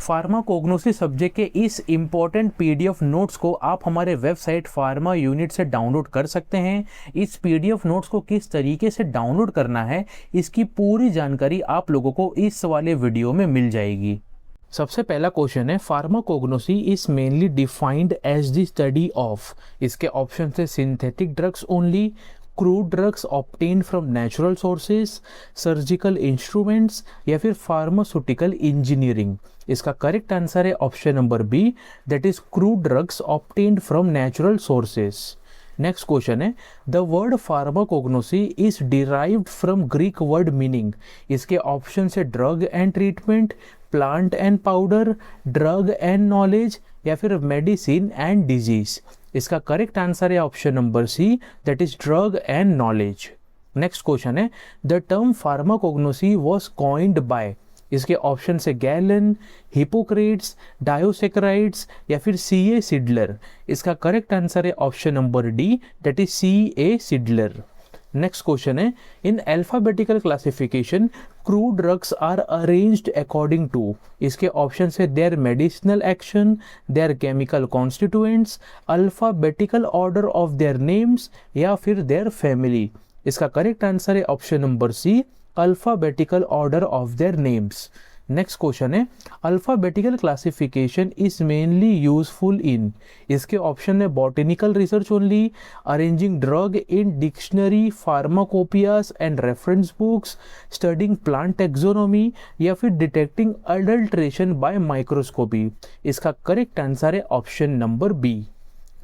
Pharmacognosy subject के इस important PDF notes को आप हमारे वेबसाइट फार्मा यूनिट से डाउनलोड कर सकते हैं। इस पीडीएफ नोट्स को किस तरीके से डाउनलोड करना है, इसकी पूरी जानकारी आप लोगों को इस वाले वीडियो में मिल जाएगी। सबसे पहला क्वेश्चन है, pharmacognosy is mainly defined as the study of. इसके ऑप्शन है synthetic drugs only, crude drugs obtained from natural sources, surgical instruments या फिर फार्मास्यूटिकल इंजीनियरिंग। इसका करेक्ट आंसर है option number B, that is crude drugs obtained from natural sources. Next question है, the word pharmacognosy is derived from Greek word meaning. इसके option है drug and treatment, plant and powder, drug and knowledge या फिर medicine and disease. इसका correct answer है option number C, that is drug and knowledge. Next question है, the term pharmacognosy was coined by. इसके option से Galen, Hippocrates, Dioscorides या फिर C A. Seydler. इसका करेक्ट आंसर है option number D, that is C A. Seydler. Next question है, in alphabetical classification crude drugs are arranged according to. इसके option है their medicinal action, their chemical constituents, alphabetical order of their names या फिर their family. इसका correct answer है option number C, alphabetical order of their names. Next question है, alphabetical classification is mainly useful in. इसके option है botanical research only, arranging drug in dictionary, pharmacopoeias and reference books, studying plant taxonomy या फिर detecting adulteration by microscopy. इसका correct answer है option number B.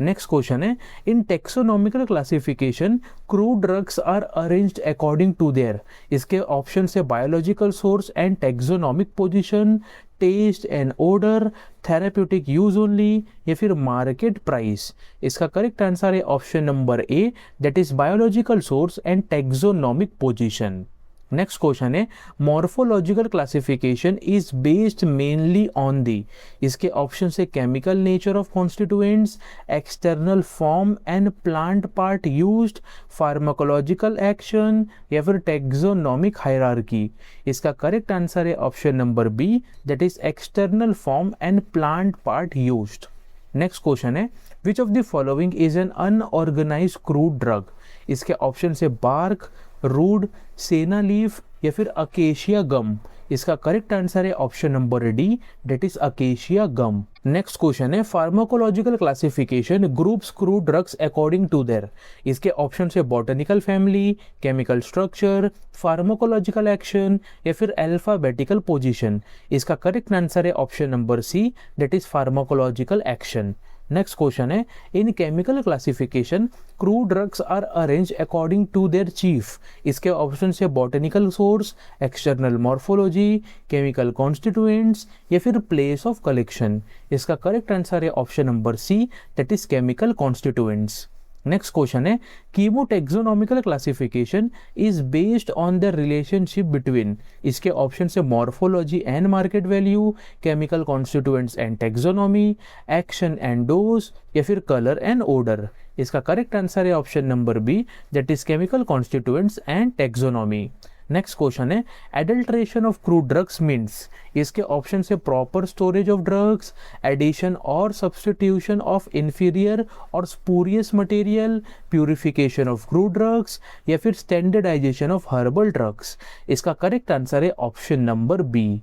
Next question है, in taxonomical classification crude drugs are arranged according to their. इसके option से biological source and taxonomic position, taste and odour, therapeutic use only या फिर market price. इसका correct answer है option number A, that is biological source and taxonomic position. Next question है, morphological classification is based mainly on the. इसके option से chemical nature of constituents, external form and plant part used, pharmacological action या फिर taxonomic hierarchy. इसका correct answer है option number B, that is external form and plant part used. Next question है, which of the following is an unorganised crude drug. इसके option से bark, root, senna leaf या फिर acacia gum. इसका correct answer है option number D, that is acacia gum. Next question है, pharmacological classification groups crude drugs according to their. इसके option है botanical family, chemical structure, pharmacological action या फिर alphabetical position. इसका करेक्ट आंसर है option number C, that is pharmacological action. Next question है, in chemical classification crude drugs are arrange according to their chief. इसके option से botanical source, external morphology, chemical constituents या फिर place of collection. इसका correct answer है option number C, that is chemical constituents. Next question है, chemotaxonomical classification is based on the relationship between. इसके option से morphology and market value, chemical constituents and taxonomy, action and dose या फिर colour and odour. इसका correct answer है option number B, that is chemical constituents and taxonomy. Next question है, adulteration of crude drugs means. इसके option से proper storage of drugs, addition और substitution of inferior और spurious material, purification of crude drugs या फिर standardisation of herbal drugs. इसका correct answer है option number B.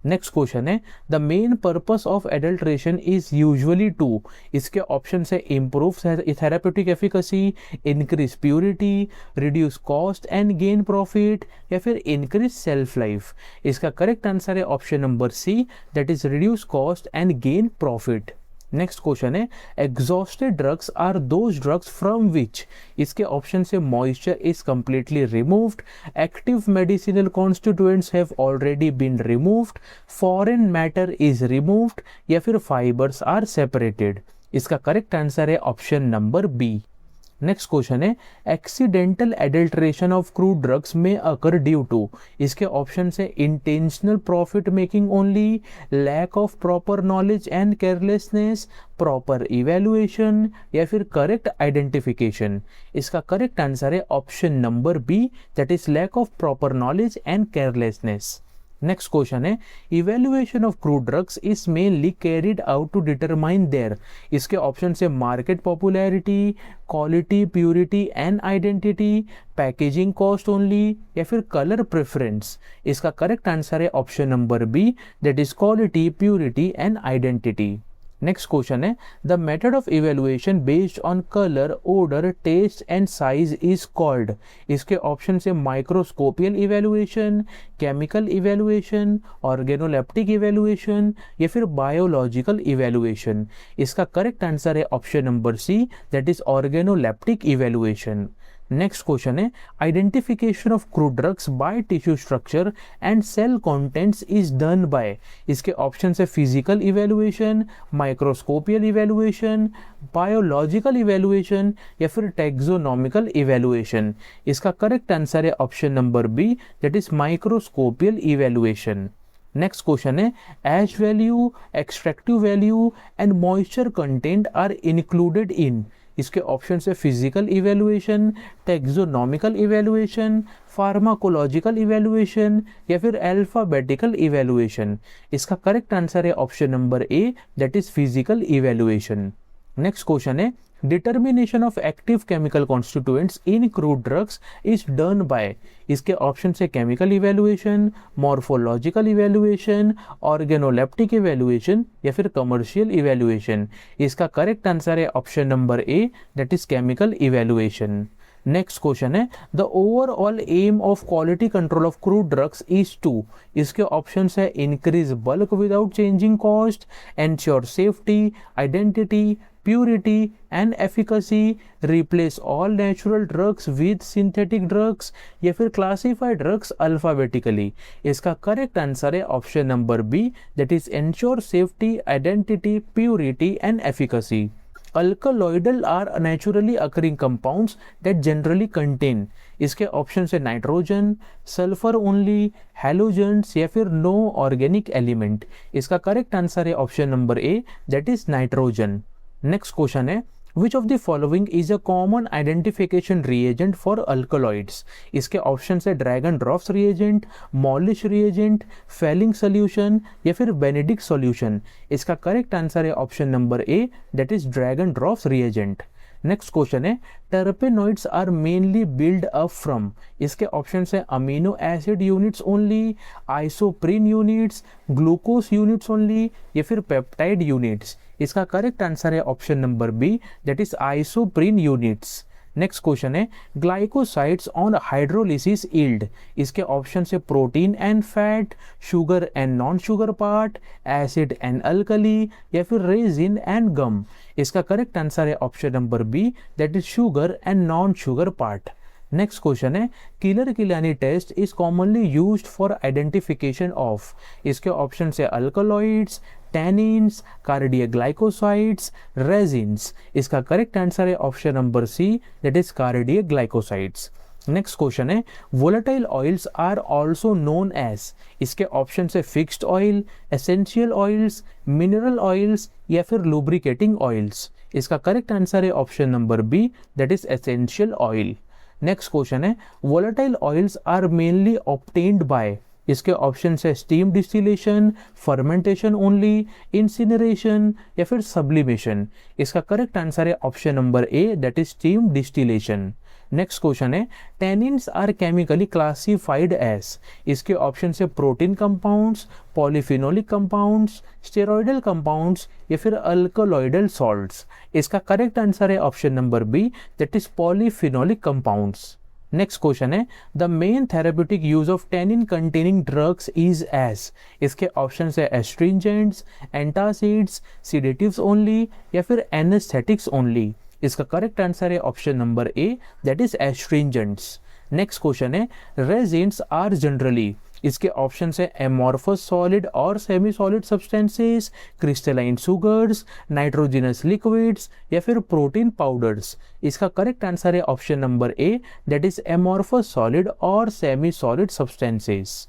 Next question है, the main purpose of adulteration is usually to. इसके option है improve therapeutic efficacy, increase purity, reduce cost and gain profit या फिर increase shelf life. इसका correct answer है option number C, that is reduce cost and gain profit. Next question है, exhausted drugs are those drugs from which. इसके option से moisture is completely removed, active medicinal constituents have already been removed, foreign matter is removed या फिर fibres are separated. इसका correct answer है option number B. Next question है, accidental adulteration of crude drugs में occur due to. इसके option है intentional profit making only, lack of proper knowledge and carelessness, proper evaluation या फिर correct identification. इसका correct answer है option number B, that is lack of proper knowledge and carelessness. Next question है evaluation of crude drugs is mainly carried out to determine their. इसके option है market popularity, quality, purity and identity, packaging cost only या फिर colour preference. इसका correct answer है option number B, that is quality, purity and identity. Next question है the method of evaluation based on colour, odour, taste and size is called. इसके option है microscopical evaluation, chemical evaluation, organoleptic evaluation या फिर biological evaluation. इसका correct answer है option number C, that is organoleptic evaluation. Next question है identification of crude drugs by tissue structure and cell contents is done by. इसके option है physical evaluation, microscopical evaluation, biological evaluation या फिर taxonomical evaluation. इसका correct answer है option number B, that is microscopical evaluation. Next question है ash value, extractive value and moisture content are included in. इसके option है physical evaluation, taxonomical evaluation, pharmacological evaluation या फिर alphabetical evaluation. इसका correct answer है option number A, that is physical evaluation. Next question है determination of active chemical constituents in crude drugs is done by. इसके option है chemical evaluation, morphological evaluation, organoleptic evaluation या फिर commercial evaluation. इसका correct answer है option number A, that is chemical evaluation. Next question है the overall aim of quality control of crude drugs is to. इसके option है increase bulk without changing cost, ensure safety, identity, purity and efficacy, replace all natural drugs with synthetic drugs या फिर classify drugs alphabetically. इसका correct answer है option number B, that is ensure safety, identity, purity and efficacy. Alkaloidal are naturally occurring compounds that generally contain. इसके option है nitrogen, sulphur only, halogens या फिर no organic element. इसका correct answer है option number A, that is nitrogen. Next question है which of the following is a common identification reagent for alkaloids. इसके option है dragon drops reagent, Molisch reagent, Fehling solution या फिर Benedict solution. इसका correct answer है option number A, that is dragon drops reagent. Next question है terpenoids are mainly build up from. इसके option है amino acid units only, isoprene units, glucose units only या फिर peptide units. इसका correct answer है option number B, that is isoprene units. Next question है glycosides on hydrolysis yield. इसके option है protein and fat, sugar and non sugar part, acid and alkali या फिर resin and gum. इसका correct answer है option number B, that is sugar and non sugar part. Next question है Keller Kiliani test is commonly used for identification of. इसके option है alkaloids, tannins, cardiac glycosides, resins. इसका correct answer है option number C, that is cardiac glycosides. Next question है volatile oils are also known as. इसके option है fixed oil, essential oils, mineral oils या फिर lubricating oils. इसका correct answer है option number B, that is essential oil. Next question है volatile oils are mainly obtained by. इसके option है steam distillation, fermentation only, incineration या फिर sublimation. इसका करेक्ट आंसर है option number A, that is steam distillation. Next question है tannins are chemically classified as. इसके option है protein compounds, polyphenolic compounds, steroidal compounds या फिर अल्कलॉइडल सॉल्ट्स। इसका करेक्ट आंसर है option number B, that is polyphenolic compounds. Next question है the main therapeutic use of tannin containing drugs is as. इसके option है astringents, antacids, sedatives only या फिर anaesthetics only. इसका करेक्ट आंसर है option number A, that is astringents. Next question है resins are generally. इसके option है amorphous solid और semi solid substances, crystalline sugars, nitrogenous liquids या फिर प्रोटीन पाउडर्स। इसका करेक्ट आंसर है option number A, that is amorphous solid और semi solid substances.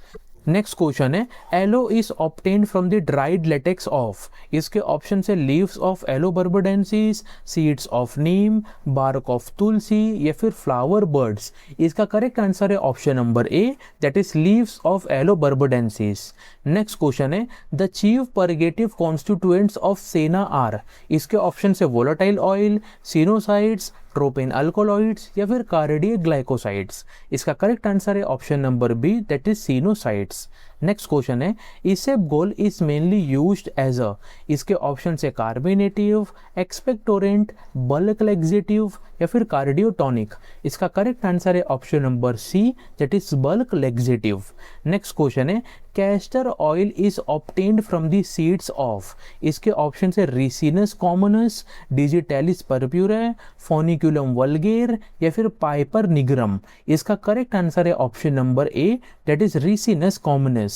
Next question है aloe is obtained from the dried latex of, इसके option से leaves of aloe barbadensis, seeds of neem, bark of tulsi या फिर flower buds. इसका correct answer है option number A, that is leaves of aloe barbadensis. Next question है the chief purgative constituents of senna are, इसके option से volatile oil, सिनोसाइड्स, tropane alkaloids या फिर cardiac glycosides. इसका करेक्ट आंसर है option number B, that is sennosides. Next question है isabgol is mainly used as a, इसके option से कार्बोनेटिव, एक्सपेक्टोरेंट, बल्क लेक्सेटिव या फिर कार्डियोटॉनिक। इसका करेक्ट आंसर है option number C, that is bulk laxative. Next question है castor oil is obtained from the seeds of, इसके option से ricinus communis, digitalis purpurea, foeniculum vulgare या फिर पाइपर निग्रम। इसका करेक्ट आंसर है option number A, that is ricinus communis.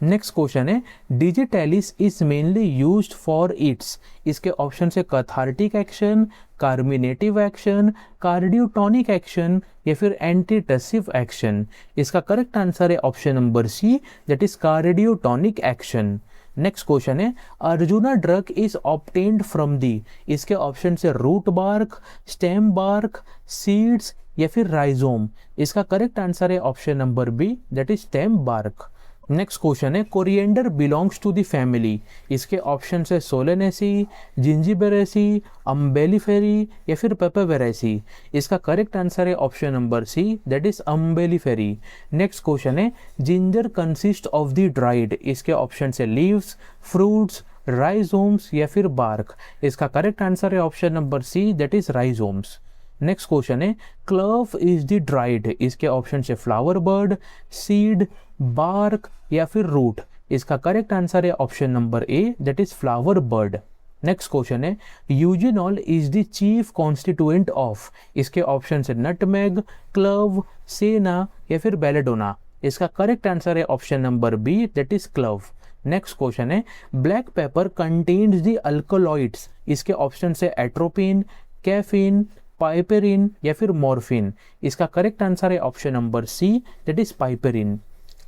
Next question है digitalis is mainly used for its, इसके option से cathartic action, carminative action, cardiotonic action या फिर antitussive action. इसका करेक्ट आंसर है option number C, that is cardiotonic action. Next question है arjuna drug is obtained from the, इसके option से root bark, stem bark, seeds या फिर राइजोम। इसका करेक्ट आंसर है option number B, that is stem bark. Next question है coriander belongs to the family, इसके option है सोलेनेसी, जिंजिबेरेसी, अम्बेलिफेरी या फिर पेपेवेरेसी। इसका करेक्ट आंसर है option number C, that is Umbelliferae. Next question है ginger consist of the dried, इसके option है लीव्स, फ्रूट्स, राइजोम्स या फिर बार्क। इसका करेक्ट आंसर है option number C, that is rhizomes. Next question है क्लव इज द ड्राइड, इसके option है फ्लावर बर्ड, सीड, बार्क या फिर रूट। इसका करेक्ट आंसर है option number A, that is flower bud. Next question है eugenol is the chief constituent of, इसके option है नटमेग, क्लव, सेना या फिर बेलेडोना। इसका करेक्ट आंसर है option number B, that is clove. Next question है black pepper contains the alkaloids, इसके ऑप्शन है एट्रोपिन, कैफीन, पाइपेरिन या फिर मॉर्फिन। इसका करेक्ट आंसर है option number C, that is piperine.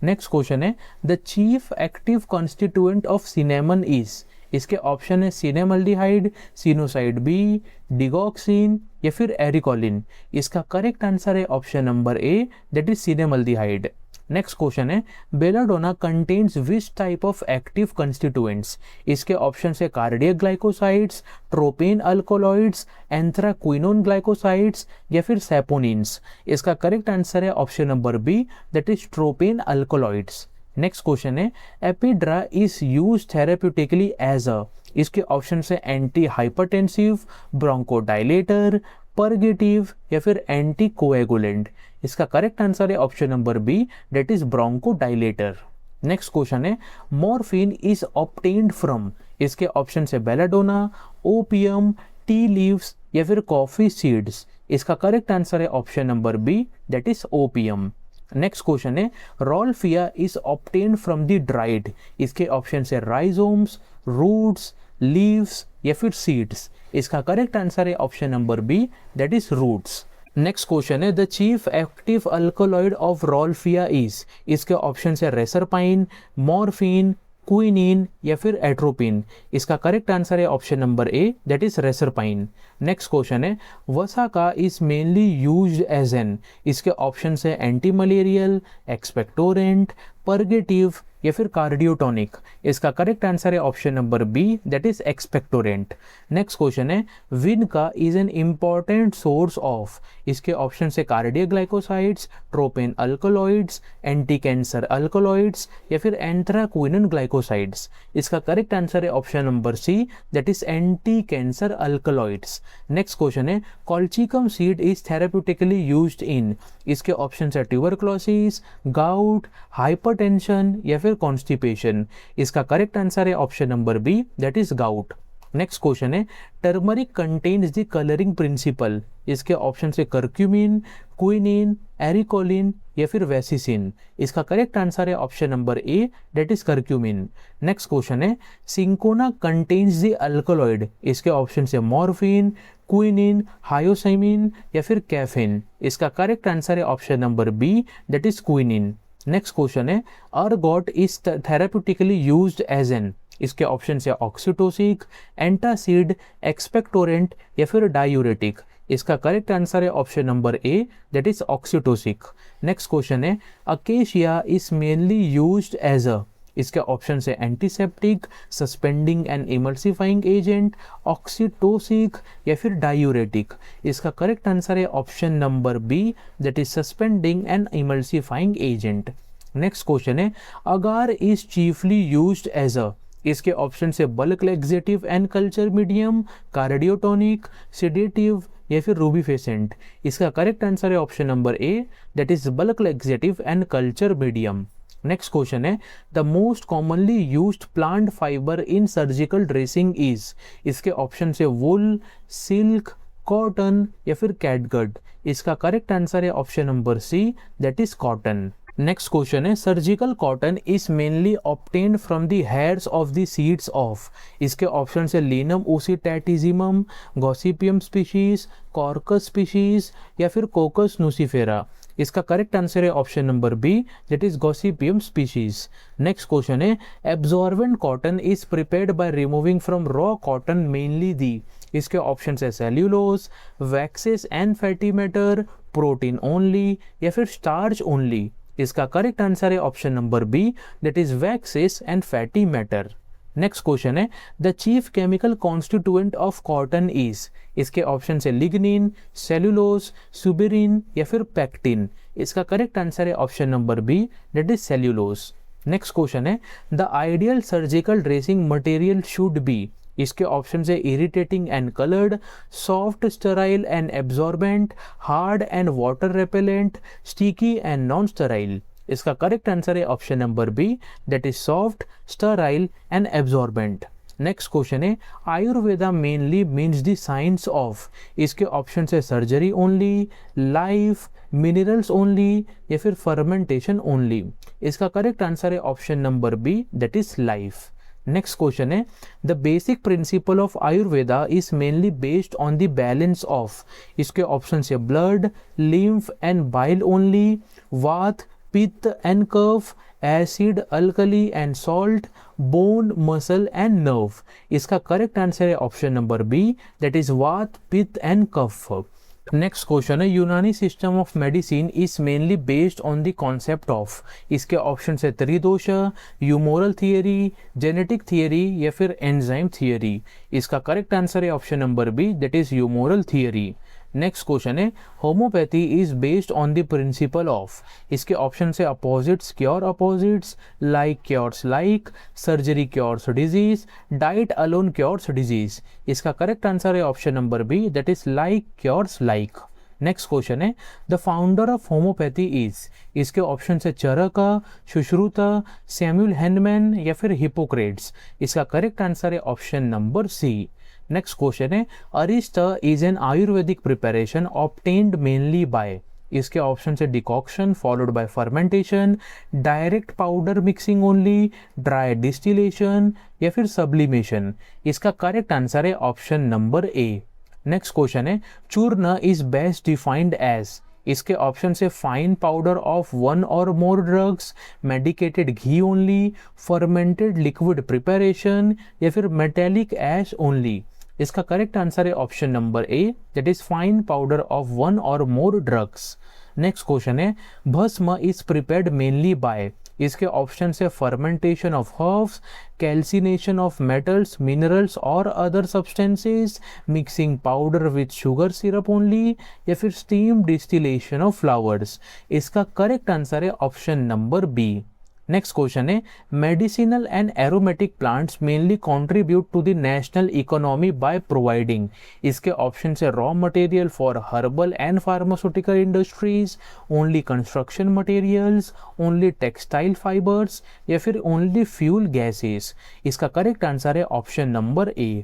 Next question है the chief active constituent of cinnamon is, इसके option है सिनेमल्डिहाइड, सिनोसाइड बी, डिगॉक्सिन या फिर एरिकोलिन। इसका करेक्ट आंसर है option number A, that is सिनेमल्डिहाइड। Next question है belladonna contains which type of active constituents, इसके option है cardiac glycosides, tropane alkaloids, anthraquinone glycosides या फिर सैपोनिन्स। इसका करेक्ट आंसर है option number B, that is tropane alkaloids. Next question है ephedra is use therapeutically as a, इसके option है anti hypertensive, bronchodilator, purgative या फिर एंटी कोएगुलेंट। इसका करेक्ट आंसर है option number B, that is bronchodilator. Next question है morphine is obtained from, इसके option है बेलाडोना, ओपियम, टी लीव्स या फिर कॉफी सीड्स। इसका करेक्ट आंसर है option number B, that is opium. Next question है rauwolfia is obtained from the dried, इसके option है राइजोम्स, रूट्स, लीव्स या फिर सीड्स। इसका करेक्ट आंसर है option number B, that is roots. Next question है the chief active alkaloid of rauwolfia is, इसके option है रेसरपाइन, मॉर्फिन, क्विनिन या फिर एट्रोपिन। इसका करेक्ट आंसर है option number A, that is reserpine. Next question है vasaka is mainly used as an, इसके option है एंटी मलेरियल, एक्सपेक्टोरेंट, परगेटिव या फिर कार्डियोटॉनिक। इसका करेक्ट आंसर है option number B, that is expectorant. Next question है vinca is an important source of, इसके option है cardiac glycosides, tropane alkaloids, anti cancer alkaloids या फिर एंथ्राक्विनोन ग्लाइकोसाइड्स। इसका करेक्ट आंसर है option number C, that is anti cancer alkaloids. Next question है colchicum seed is therapeutically used in, इसके option है tuberculosis, gout, hypertension या फिर constipation. इसका करेक्ट आंसर है option number B, that is gout. Next question है turmeric contains the colouring principle, इसके option है करक्यूमिन, क्विनिन, एरिकोलिन या फिर वेसिसिन। इसका करेक्ट आंसर है option number A, that is curcumin. Next question है सिंकोना कंटेन्स द अल्कोलॉइड, इसके option है मॉर्फिन, क्विनिन, हायोसाइमिन या फिर कैफिन। इसका करेक्ट आंसर है option number B, that is quinine. Next question है ergot is therapeutically used as an, इसके option है ऑक्सीटोसिक, एंटासिड, एक्सपेक्टोरेंट या फिर डायूरेटिक। इसका करेक्ट आंसर है option number A, that is oxytocic. Next question है acacia is mainly used as a, इसके option है antiseptic, suspending and emulsifying agent, oxytocic या फिर डायूरेटिक। इसका करेक्ट आंसर है option number B, that is suspending and emulsifying agent. Next question है agar is chiefly used as a, इसके option से bulk laxative and culture medium, cardiotonic, sedative या फिर rubefacient. इसका करेक्ट आंसर है option number A, that is bulk laxative and culture medium. Next question है the most commonly used plant fibre in surgical dressing is, इसके option से wool, silk, cotton या फिर catgut. इसका करेक्ट आंसर है option number C, that is cotton. Next question है surgical cotton is mainly obtained from the hairs of the seeds of, इसके option है linum usitatissimum, gossypium species, corchorus species या फिर cocos nucifera. इसका correct answer है option number B, that is gossypium species. Next question है absorbent cotton is prepared by removing from raw cotton mainly the, इसके option है cellulose, waxes and fatty matter, protein only या फिर starch only. इसका correct answer है option number B, that is waxes and fatty matter. Next question है the chief chemical constituent of cotton is, इसके option है lignin, cellulose, suberin या फिर pectin. इसका करेक्ट आंसर है option number B, that is cellulose. Next question है the ideal surgical dressing material should be, इसके option है irritating and coloured, soft, sterile and absorbent, hard and water repellent, sticky and non sterile. इसका correct answer है option number B, that is soft, sterile and absorbent. Next question है Ayurveda mainly means the science of, इसके option है surgery only, life, minerals only या फिर fermentation only. इसका correct answer है option number B, that is life. Next question है the basic principle of Ayurveda is mainly based on the balance of, इसके option है blood, lymph and bile only, vata, pitta and kapha, acid, alkali and salt, bone, muscle and nerve. इसका correct answer है option number B, that is vata, pitta and kapha. Next question है Unani system of medicine is mainly based on the concept of, इसके option है tridosha, humoral theory, genetic theory या फिर enzyme theory. इसका correct answer है option number B, that is humoral theory. Next question है homeopathy is based on the principle of, इसके option है opposites cure opposites, like cures like, surgery cures disease, diet alone cures disease. इसका correct answer है option number B, that is like cures like. Next question है the founder of homeopathy is, इसके option है Charaka, Sushruta, Samuel हैंडमैन या फिर Hippocrates. इसका correct answer है option number C. Next question है arishta is an Ayurvedic preparation obtained mainly by, इसके ऑप्शन है decoction followed by fermentation, direct powder mixing only, dry distillation या फिर सब्लिमेशन। इसका करेक्ट आंसर है option number A. Next question है churna is best defined as, इसके option है fine powder of one or more drugs, medicated ghee only, fermented liquid preparation या फिर metallic ash only. इसका करेक्ट आंसर है option number A, that is fine powder of one or more drugs. Next question है bhasma is prepared mainly by, इसके option है fermentation of herbs, calcination of metals, minerals और other substances, mixing powder with sugar syrup only या फिर steam distillation of flowers. इसका correct answer है option number B. Next question है medicinal and aromatic plants mainly contribute to the national economy by providing, इसके option है raw material for herbal and pharmaceutical industries, only construction materials, only textile fibres या फिर only fuel gases. इसका correct answer है option number A.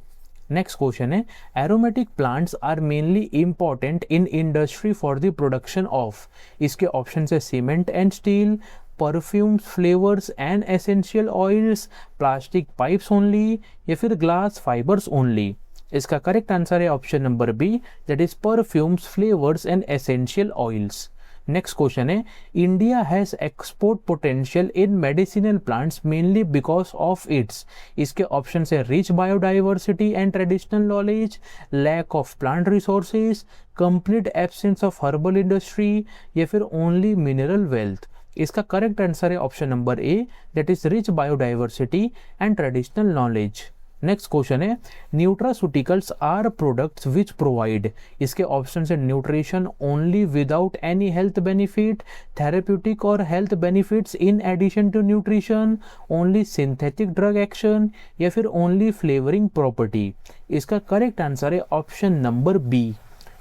Next question है aromatic plants are mainly important in industry for the production of, इसके option है cement and steel, perfumes, flavours and essential oils, plastic pipes only या फिर glass fibres only. इसका correct answer है option number B, that is perfumes, flavours and essential oils. Next question है, India has export potential in medicinal plants mainly because of its. इसके option है rich biodiversity and traditional knowledge, lack of plant resources, complete absence of herbal industry, या फिर only mineral wealth. इसका correct answer है option number A, that is rich biodiversity and traditional knowledge. Next question है, nutraceuticals are products which provide. इसके option है nutrition only without any health benefit, therapeutic और health benefits in addition to nutrition, only synthetic drug action, या फिर only flavouring property. इसका correct answer है option number B.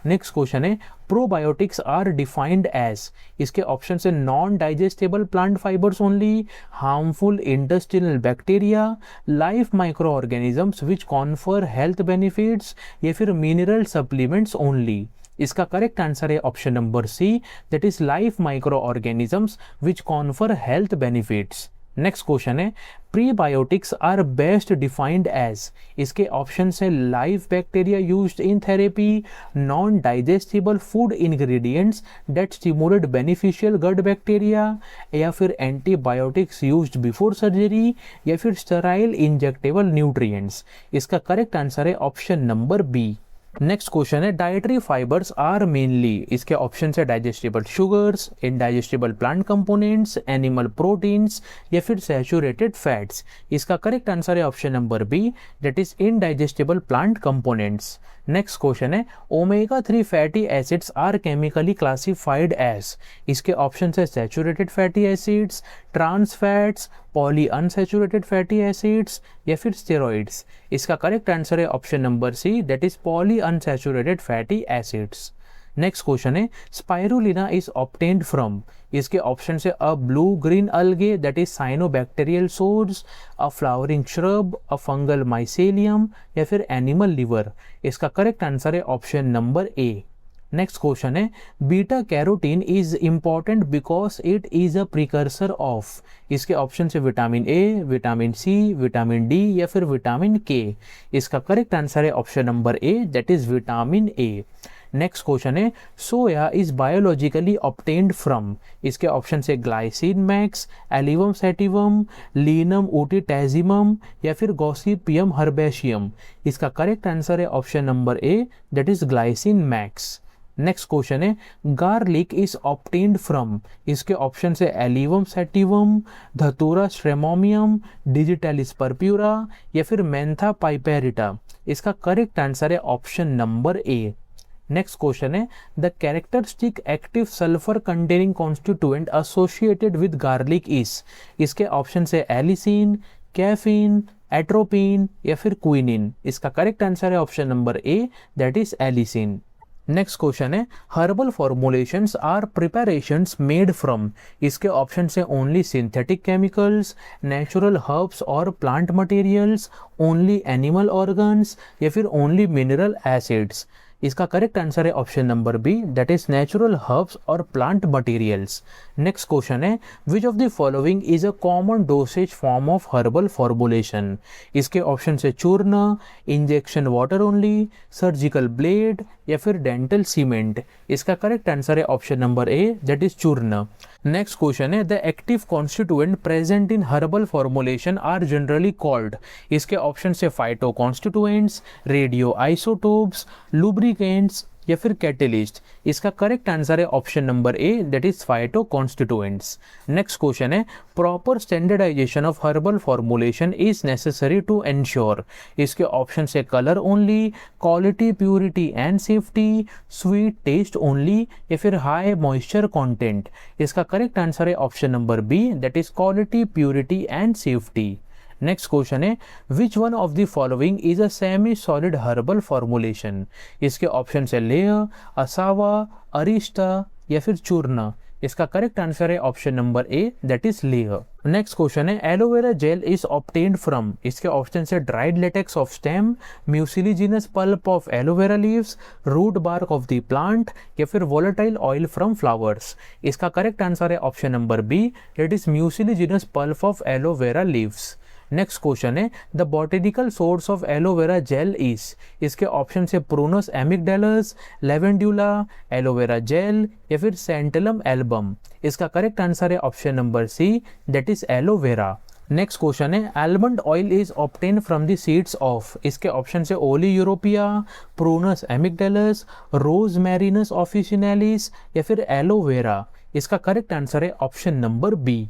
Next question है, probiotics are defined as. इसके option है non digestible plant fibres only, harmful intestinal bacteria, life micro organisms which confer health benefits, या फिर mineral supplements only. इसका correct answer है option number C, that is life micro organisms which confer health benefits. Next question है, prebiotics are best defined as. इसके option है live bacteria used in therapy, non digestible food ingredients that stimulate beneficial gut bacteria, या फिर antibiotics used before surgery, या फिर sterile injectable nutrients. इसका correct answer है option number B. Next question है, dietary fibres are mainly. इसके option है digestible sugars, indigestible plant components, animal proteins, या फिर सैचुरेटेड फैट्स। इसका करेक्ट आंसर है option number B, that is indigestible plant components. Next question है, omega 3 fatty acids are chemically classified as. इसके option है saturated fatty acids, trans fats, poly unsaturated fatty acids, या फिर steroids. इसका correct answer है option number C, that is poly unsaturated fatty acids. Next question है, spirulina is obtained from. इसके option है a blue green algae that is cyanobacterial source, a flowering shrub, a fungal mycelium, या फिर animal liver. इसका correct answer है option number A. Next question है, beta carotene is important because it is a precursor of. इसके option है vitamin A, vitamin C, vitamin D, या फिर vitamin K. इसका करेक्ट आंसर है option number A, that is vitamin A. Next question है, सोया is biologically obtained from. इसके option है glycine max, एलिवम sativum, लीनम ओटिटैजिमम, या फिर गॉसिपियम हर्बेशियम। इसका करेक्ट आंसर है option number A, that is glycine max. Next question है, garlic is obtained from. इसके option है एलिवम सैटिवम, धतूरा स्ट्रेमोमियम, डिजिटलिस परप्यूरा, या फिर मेंथा पाइपेरिटा। इसका करेक्ट आंसर है option number A. Next question है, the characteristic active sulphur containing constituent associated with garlic is. इसके ऑप्शन है एलिसिन, कैफीन, एट्रोपिन, या फिर क्विनिन। इसका करेक्ट आंसर है option number A, that is allicin. Next question है, herbal formulations are preparations made from. इसके option है only synthetic chemicals, natural herbs और plant materials, only animal organs, या फिर ओनली मिनरल एसिड्स। इसका correct answer है option number B, that is natural herbs और plant materials. Next question है, which of the following is a common dosage form of herbal formulation. इसके option है churna, injection water only, surgical blade, या फिर dental cement. इसका correct answer है option number A, that is churna. Next question है, the active constituent present in herbal formulation are generally called. इसके option है phyto constituents, radio isotopes, lubricants, या फिर catalyst. इसका करेक्ट आंसर है option number A, that is phyto constituents. Next question है, proper standardisation of herbal formulation is necessary to ensure. इसके option है colour only, quality purity and safety, sweet taste only, या फिर high moisture content. इसका correct answer है option number B, that is quality purity and safety. Next question है, which one of the following is a semi solid herbal formulation. इसके option है लेयर, असावा, अरिस्टा, या फिर चूर्ण। इसका करेक्ट आंसर है option number A, that is lehya. Next question है, aloe vera gel is obtained from. इसके option है dried latex of stem, mucilaginous pulp of aloe vera leaves, root bark of the plant, या फिर वोलेटाइल ऑयल फ्रॉम फ्लावर्स। इसका correct answer है option number B, that is mucilaginous pulp of aloe vera leaves. Next question है the botanical source of aloe vera gel is, इसके option से Prunus amygdalus, Lavandula, aloe vera gel या फिर Santalum album. इसका correct answer है option number C, that is aloe vera. Next question है almond oil is obtain from the seeds of, इसके option से Olea europaea, प्रोनस एमिगडालस, रोज मैरिनस ऑफिशिनैलिस या फिर एलोवेरा। इसका करेक्ट आंसर है option number B.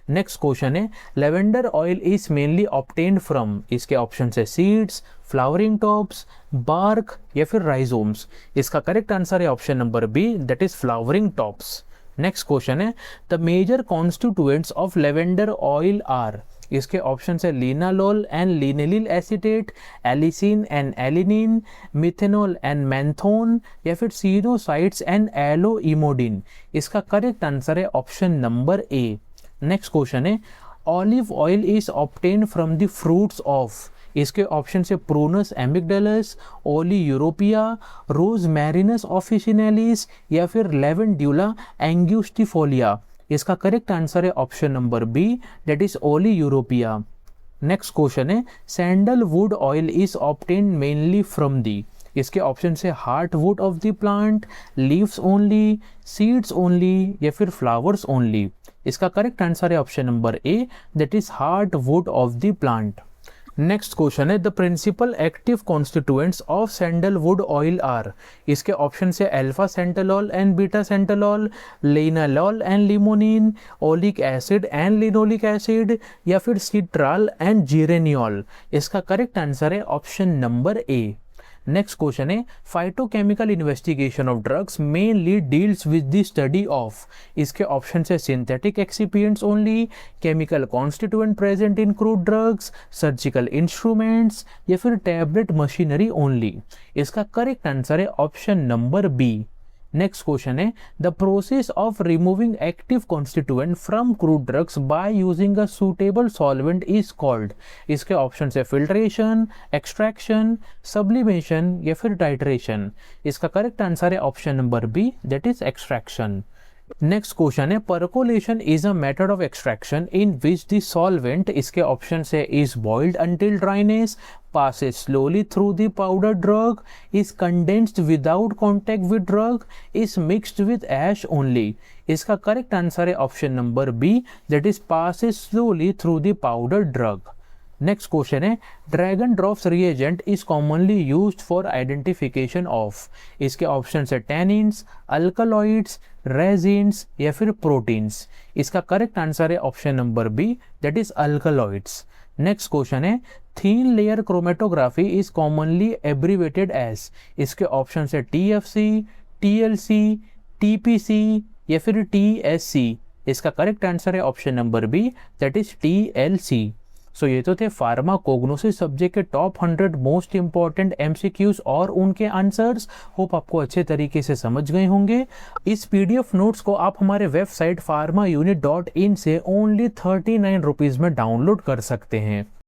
Next question है lavender oil is mainly obtained from, इसके option से सीड्स, फ्लावरिंग टॉप्स, बार्क या फिर राइजोम्स। इसका करेक्ट आंसर है option number B, that is flowering tops. Next question है the major constituents of lavender oil are, इसके option है linalool and linalyl acetate, allicin and alliin, methanol and menthone या फिर sennosides and aloe emodin. इसका correct answer है option number A. Next question है olive oil is obtained from the fruits of, इसके option से Prunus एमिगडालस, ओली europaea, रोज मैरिनस ऑफिशिनैलिस या फिर Lavandula angustifolia. इसका करेक्ट आंसर है option number B, that is Olea europaea. Next question है sandalwood oil is obtained mainly from the, इसके option से heartwood of the plant, leaves only, seeds only या फिर flowers only. इसका correct answer है option number A, that is heartwood of the plant. Next question है the principal active constituents of sandalwood oil are, इसके option से alpha santalol and beta सेंटलॉल, linalool and limonene, oleic acid and linoleic acid या फिर citral and geranial. इसका correct answer है option number A. Next question है phytochemical investigation of drugs mainly deals with the study of, इसके option है synthetic excipients only, chemical constituent present in crude drugs, surgical instruments या फिर tablet machinery only. इसका correct answer है option number B. Next question है the process of removing active constituent from crude drugs by using a suitable solvent is called, इसके option है filtration, extraction, sublimation या फिर titration. इसका correct answer है option number B, that is extraction. Next question है percolation is a method of extraction in which the solvent, इसके option है is boiled until dryness, passes slowly through the powdered drug, is condensed without contact with drug, is mixed with ash only। इसका correct answer है option number B, that is passes slowly through the powdered drug। Next question है dragon drops reagent is commonly used for identification of, इसके option है tannins, alkaloids, resins या फिर proteins. इसका correct answer है option number B, that is alkaloids. Next question है thin layer chromatography is commonly abbreviated as, इसके option है TFC, TLC, TPC या फिर TSC। इसका करेक्ट आंसर है option number B, that is TLC। So ये तो थे फार्माकोग्नोसिस सब्जेक्ट के टॉप 100 मोस्ट इंपॉर्टेंट MCQs और उनके आंसर्स। होप आपको अच्छे तरीके से समझ गए होंगे। इस PDF नोट्स को आप हमारे वेबसाइट pharmaunit.in से ओनली 39 रुपीज़ में डाउनलोड कर सकते हैं।